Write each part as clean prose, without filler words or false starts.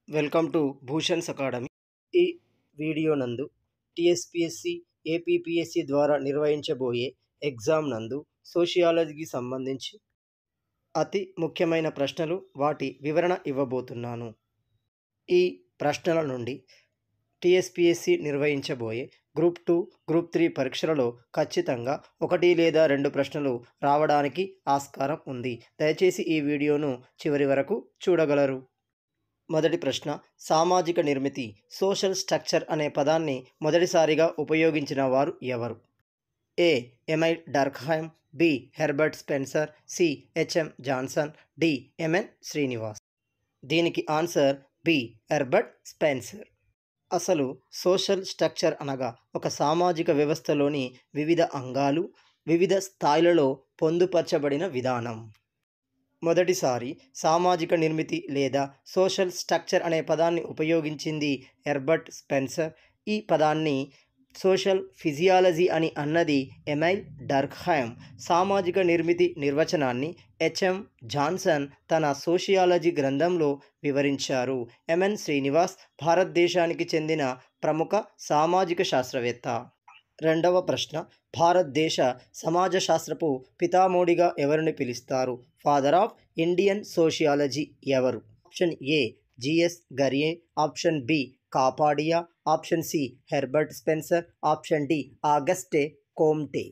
Welcome to Bhushan's Academy. ఈ వీడియో నందు టీఎస్పీఎస్సీ, ఏపీపీఎస్సీ ద్వారా నిర్వహించబోయే ఎగ్జామ్ నందు సోషియాలజీకి సంబంధించి అతి ముఖ్యమైన ప్రశ్నలు, వాటి వివరణ ఇవ్వబోతున్నాను. ఈ ప్రశ్నల నుండి టీఎస్పీఎస్సీ నిర్వహించబోయే గ్రూప్ 2, గ్రూప్ 3 పరీక్షలలో ఖచ్చితంగా 1 లేదా 2 ప్రశ్నలు రావడానికి ఆస్కారం ఉంది. దయచేసి ఈ వీడియోను చివరి వరకు చూడగలరు. మొదటి ప్రశ్న, సామాజిక నిర్మితి సోషల్ స్ట్రక్చర్ అనే పదాన్ని మొదటిసారిగా ఉపయోగించిన వారు ఎవరు? A. Emile Durkheim, B. Herbert Spencer, C. HM Johnson, D. MN Srinivas. దీనికి ఆన్సర్ బి. Herbert Spencer. అసలు సోషల్ స్ట్రక్చర్ అనగా ఒక సామాజిక వ్యవస్థలోని వివిధ అంగాలు వివిధ స్థాయిలలో పొందుపరచబడిన విధానం. మొదటిసారి సామాజిక నిర్మితి లేదా సోషల్ స్ట్రక్చర్ అనే పదాన్ని ఉపయోగించింది హెర్బర్ట్ స్పెన్సర్. ఈ పదాన్ని సోషల్ ఫిజియాలజీ అని అన్నది ఎమైల్ డర్క్హైమ్. సామాజిక నిర్మితి నిర్వచనాన్ని హెచ్ఎం జాన్సన్ తన సోషియాలజీ గ్రంథంలో వివరించారు. ఎంఎన్ శ్రీనివాస్ భారతదేశానికి చెందిన ప్రముఖ సామాజిక శాస్త్రవేత్త. రెండవ ప్రశ్న, భారతదేశ సమాజ శాస్త్రపు పితామహుడిగా ఎవరిని పిలుస్తారు? ఫాదర్ ఆఫ్ ఇండియన్ సోషియాలజీ ఎవరు? Option A GS Ghurye, option B Kapadia, option C Herbert Spencer, option D Auguste Comte.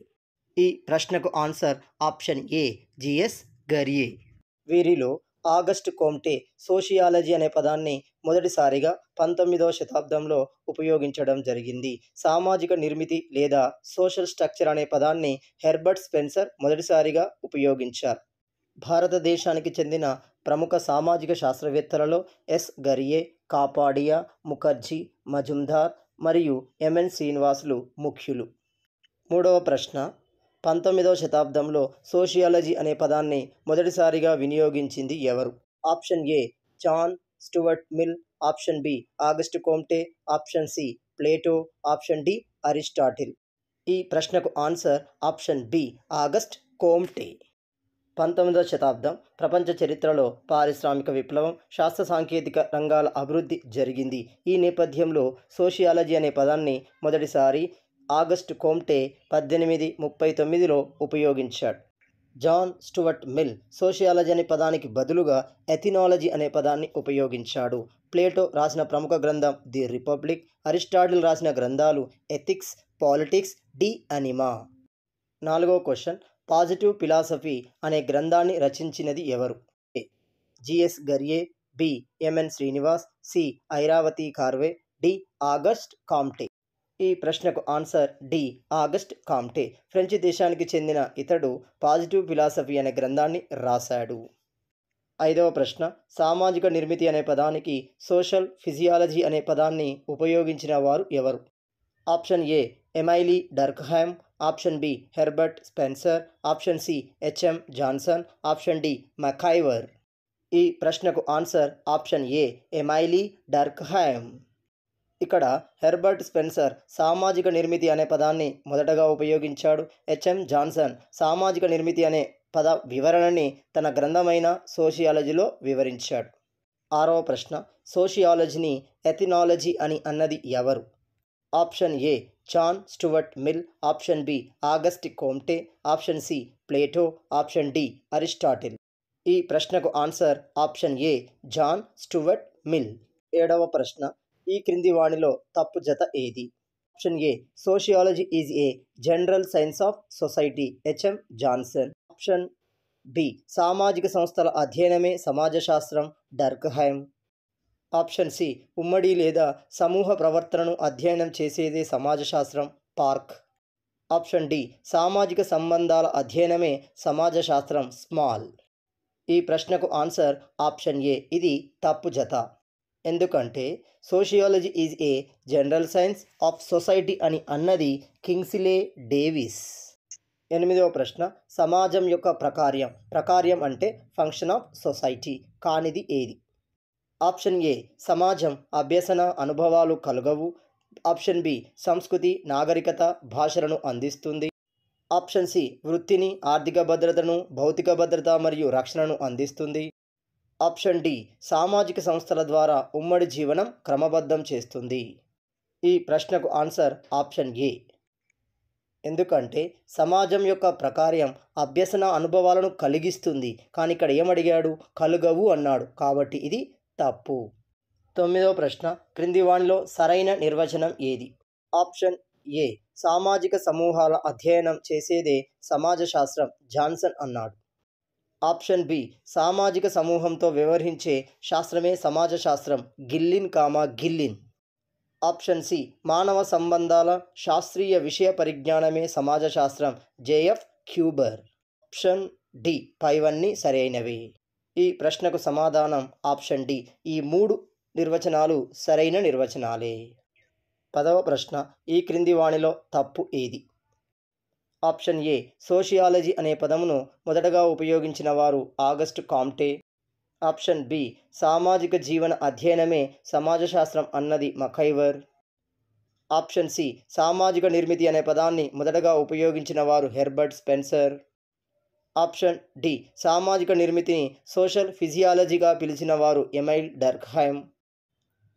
ఈ ప్రశ్నకు answer option A GS Ghurye. వీరిలో ఆగస్ట్ కోమ్టే సోషియాలజీ అనే పదాన్ని మొదటిసారిగా 19వ శతాబ్దంలో ఉపయోగించడం జరిగింది. సామాజిక నిర్మితి లేదా సోషల్ స్ట్రక్చర్ అనే పదాన్ని హెర్బర్ట్ స్పెన్సర్ మొదటిసారిగా ఉపయోగించారు. భారతదేశానికి చెందిన ప్రముఖ సామాజిక శాస్త్రవేత్తలలో ఎస్ గరియే, కాపాడియా, ముఖర్జీ, మజుందార్ మరియు ఎంఎన్ శ్రీనివాసులు ముఖ్యులు. మూడవ ప్రశ్న, 19వ శతాబ్దంలో సోషియాలజీ అనే పదాన్ని మొదటిసారిగా వినియోగించింది ఎవరు? Option A John Stuart Mill, option B August Comte, option C Plato, option D Aristotle. ఈ ప్రశ్నకు answer option B August Comte. 19వ శతాబ్దం ప్రపంచ చరిత్రలో పారిశ్రామిక విప్లవం, శాస్త్ర సాంకేతిక రంగాల అభివృద్ధి జరిగింది. ఈ నేపథ్యంలో సోషియాలజీ అనే పదాన్ని మొదటిసారి ఆగస్ట్ కోమ్టే 1839లో ఉపయోగించాడు. జాన్ స్టూవర్ట్ మిల్ సోషియాలజీ అనే పదానికి బదులుగా ఎథినాలజీ అనే పదాన్ని ఉపయోగించాడు. ప్లేటో రాసిన ప్రముఖ గ్రంథం ది రిపబ్లిక్, అరిస్టాటిల్ రాసిన గ్రంథాలు ఎథిక్స్, పాలిటిక్స్, డి అనిమా. నాలుగవ క్వశ్చన్, పాజిటివ్ ఫిలాసఫీ అనే గ్రంథాన్ని రచించినది ఎవరు? A GS Ghurye, B MN Srinivas, C Irawati Karve, D Auguste Comte. ఈ ప్రశ్నకు answer D Auguste Comte. French దేశానికి చెందిన ఇతడు పాజిటివ్ ఫిలాసఫీ అనే గ్రంథాన్ని రాశాడు. ఐదవ ప్రశ్న, సామాజిక నిర్మితి అనే పదానికి సోషల్ ఫిజియాలజీ అనే పదాన్ని ఉపయోగించిన వారు ఎవరు? Option A Emile Durkheim, option B Herbert Spencer, option C HM Johnson, option D MacIver. ఈ ప్రశ్నకు ఆన్సర్ ఆప్షన్ ఏ ఎమైలీ డర్క్హైమ్. ఇక్కడ హెర్బర్ట్ స్పెన్సర్ సామాజిక నిర్మితి అనే పదాన్ని మొదటగా ఉపయోగించాడు. హెచ్ఎం జాన్సన్ సామాజిక నిర్మితి అనే పద వివరణని తన గ్రంథమైన సోషియాలజీలో వివరించాడు. ఆరవ ప్రశ్న, సోషియాలజీని ఎథినాలజీ అని అన్నది ఎవరు? Option A John Stuart Mill, option B August Comte, option C Plato, option D Aristotle. ఈ ప్రశ్నకు answer option A John Stuart Mill. ఏడవ ప్రశ్న, ఈ క్రింది వాణిలో తప్పు జత ఏది? Option A sociology is a general science of society, H M Johnson. Option B సామాజిక సంస్థల అధ్యయనమే సమాజ శాస్త్రం, డర్క్హైమ్. ఆప్షన్ సి ఉమ్మడి లేదా సమూహ ప్రవర్తనను అధ్యయనం చేసేదే సమాజ శాస్త్రం, పార్క్. ఆప్షన్ డి సామాజిక సంబంధాల అధ్యయనమే సమాజ శాస్త్రం, స్మాల్. ఈ ప్రశ్నకు ఆన్సర్ ఆప్షన్ ఏ, ఇది తప్పు జత. ఎందుకంటే sociology is a general science of society అని అన్నది కింగ్స్లే డేవిస్. ఎనిమిదవ ప్రశ్న, సమాజం యొక్క ప్రకార్యం అంటే ఫంక్షన్ ఆఫ్ సొసైటీ కానిది ఏది? ఆప్షన్ ఏ సమాజం అభ్యసన అనుభవాలు కలుగవు, ఆప్షన్ బి సంస్కృతి నాగరికత భాషలను అందిస్తుంది, ఆప్షన్ సి వృత్తిని ఆర్థిక భద్రతను భౌతిక భద్రత మరియు రక్షణను అందిస్తుంది, ఆప్షన్ డి సామాజిక సంస్థల ద్వారా ఉమ్మడి జీవనం క్రమబద్ధం చేస్తుంది. ఈ ప్రశ్నకు ఆన్సర్ ఆప్షన్ ఏ. ఎందుకంటే సమాజం యొక్క ప్రకారం అభ్యసన అనుభవాలను కలిగిస్తుంది, కానీ ఇక్కడ ఏమడిగాడు, కలుగవు అన్నాడు, కాబట్టి ఇది తప్పు. 9వ ప్రశ్న, క్రింది వానిలో సరైన నిర్వచనం ఏది? ఆప్షన్ ఏ సామాజిక సమూహాల అధ్యయనం చేసేదే సమాజ శాస్త్రం, జాన్సన్ అన్నాడు. ఆప్షన్ బి సామాజిక సమూహంతో వ్యవహరించే శాస్త్రమే సమాజ శాస్త్రం, గిల్లిన్. ఆప్షన్ సి మానవ సంబంధాల శాస్త్రీయ విషయ పరిజ్ఞానమే సమాజ శాస్త్రం, జేఎఫ్ క్యూబర్. ఆప్షన్ డి పైవన్నీ సరైనవి. ఈ ప్రశ్నకు సమాధానం ఆప్షన్ డి. ఈ 3 నిర్వచనాలు సరైన నిర్వచనాలే. 10వ ప్రశ్న, ఈ క్రింది వానిలో తప్పు ఏది? ఆప్షన్ ఏ సోషియాలజీ అనే పదమును మొదటగా ఉపయోగించిన వారు ఆగస్ట్ కాంటే. ఆప్షన్ బి సామాజిక జీవన అధ్యయనమే సమాజ శాస్త్రం అన్నది మకైవర్. ఆప్షన్ సి సామాజిక నిర్మితి అనే పదాన్ని మొదటగా ఉపయోగించిన వారు హెర్బర్ట్ స్పెన్సర్. ఆప్షన్ డి సామాజిక నిర్మితిని సోషల్ ఫిజియాలజీగా పిలిచిన వారు ఎమైల్ డర్క్హైమ్.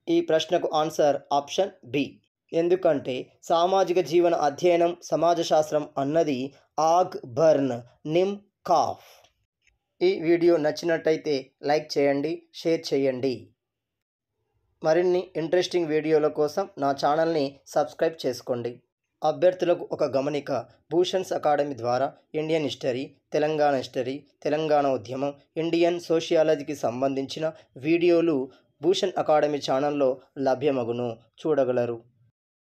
ఈ ప్రశ్నకు ఆన్సర్ ఆప్షన్ బి. ఎందుకంటే సామాజిక జీవన అధ్యయనం సమాజ శాస్త్రం అన్నది ఆగ్ బర్న్ నిమ్ కాఫ్. ఈ వీడియో నచ్చినట్టయితే లైక్ చేయండి, షేర్ చేయండి. మరిన్ని ఇంట్రెస్టింగ్ వీడియోల కోసం నా ఛానల్ని సబ్స్క్రైబ్ చేసుకోండి. అభ్యర్థులకు ఒక గమనిక, భూషణ్స్ అకాడమీ ద్వారా Indian history, Telangana history, Telangana ఉద్యమం, ఇండియన్ సోషియాలజీకి సంబంధించిన వీడియోలు భూషణ్ అకాడమీ ఛానల్లో లభ్యమగును, చూడగలరు.